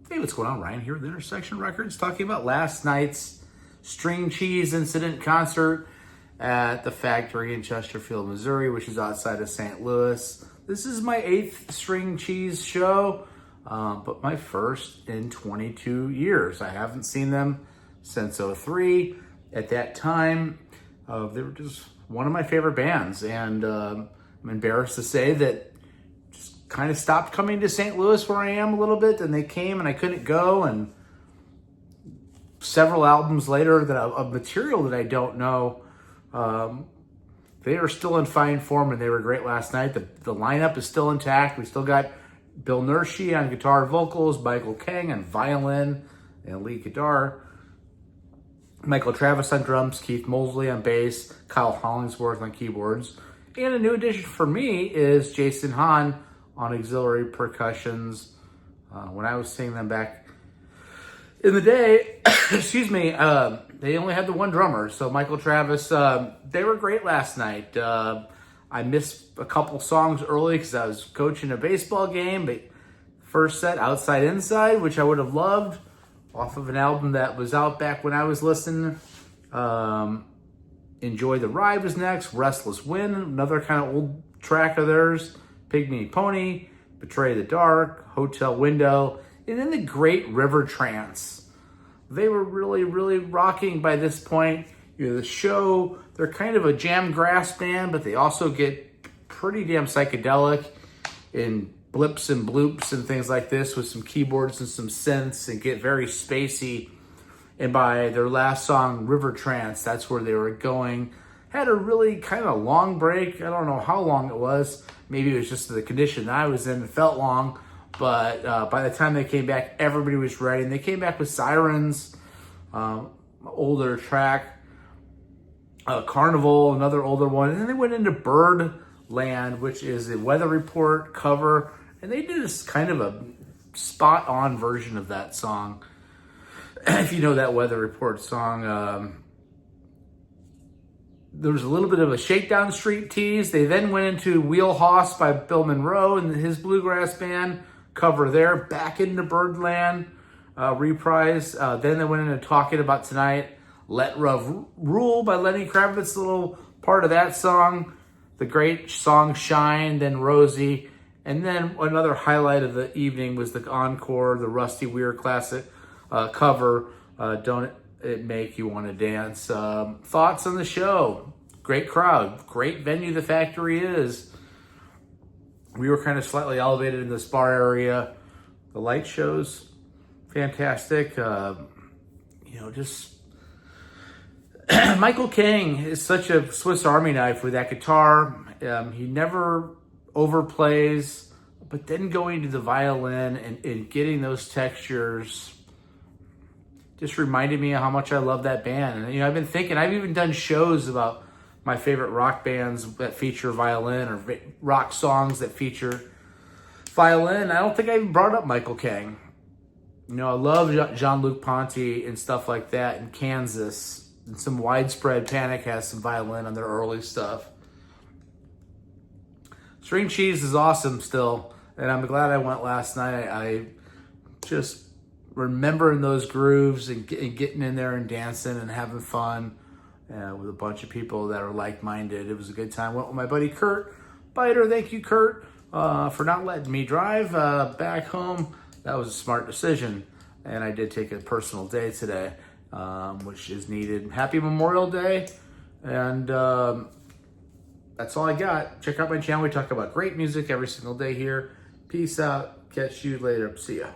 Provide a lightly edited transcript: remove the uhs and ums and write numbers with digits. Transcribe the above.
Hey, what's going on? Ryan here with Intersection Records, talking about last night's string cheese incident concert at the factory in Chesterfield, Missouri, which is outside of St. Louis. This is my 8th string cheese show, but my first in 22 years. I haven't seen them since '03. At that time, they were just one of my favorite bands, and I'm embarrassed to say that just kind of stopped coming to St. Louis where I am a little bit, and they came and I couldn't go, and several albums later of material that I don't know, they are still in fine form, and they were great last night. The lineup is still intact. We still got Bill Nershi on guitar and vocals, Michael Kang on violin and lead guitar, Michael Travis on drums, Keith Mosley on bass, Kyle Hollingsworth on keyboards. And a new addition for me is Jason Hahn on auxiliary percussions. When I was seeing them back in the day, excuse me, they only had the one drummer. So Michael Travis, they were great last night. I missed a couple songs early because I was coaching a baseball game, but first set, Outside Inside, which I would have loved, off of an album that was out back when I was listening. Enjoy the Ride was next. Restless Wind, another kind of old track of theirs. Pygmy Pony, Betray the Dark, Hotel Window, and then the great River Trance. They were really, really rocking by this point. You know, the show, they're kind of a jam grass band, but they also get pretty damn psychedelic in blips and bloops and things like this with some keyboards and some synths, and get very spacey. And by their last song, River Trance, that's where they were going. Had a really kind of long break. I don't know how long it was. Maybe it was just the condition that I was in. It felt long. But by the time they came back, everybody was ready. And they came back with Sirens, older track. Carnival, another older one. And then they went into Birdland, which is a Weather Report cover. And they did this kind of a spot-on version of that song. If you know that Weather Report song, there was a little bit of a Shakedown Street tease. They then went into Wheelhouse by Bill Monroe and his bluegrass band cover there, back into Birdland reprise. Then they went into Talking About Tonight, Let Love Rule by Lenny Kravitz, a little part of that song. The great song Shine, then Rosie. And then another highlight of the evening was the encore, the Rusty Weir classic cover, Don't It Make You Want to Dance. Thoughts on the show? Great crowd, great venue the factory is. We were kind of slightly elevated in this bar area. The light shows, fantastic. Just Michael Kang is such a Swiss Army knife with that guitar. He never overplays, but then going to the violin and getting those textures just reminded me of how much I love that band. And, I've been thinking, I've even done shows about my favorite rock bands that feature violin, or rock songs that feature violin. I don't think I even brought up Michael Kang. I love Jean-Luc Ponty and stuff like that in Kansas. And some Widespread Panic has some violin on their early stuff. String cheese is awesome still, and I'm glad I went last night. I just remembering those grooves and getting in there and dancing and having fun with a bunch of people that are like-minded. It was a good time. Went with my buddy Kurt Biter. Thank you, Kurt, for not letting me drive back home. That was a smart decision, and I did take a personal day today, which is needed. Happy Memorial Day, and that's all I got. Check out my channel. We talk about great music every single day here. Peace out. Catch you later. See ya.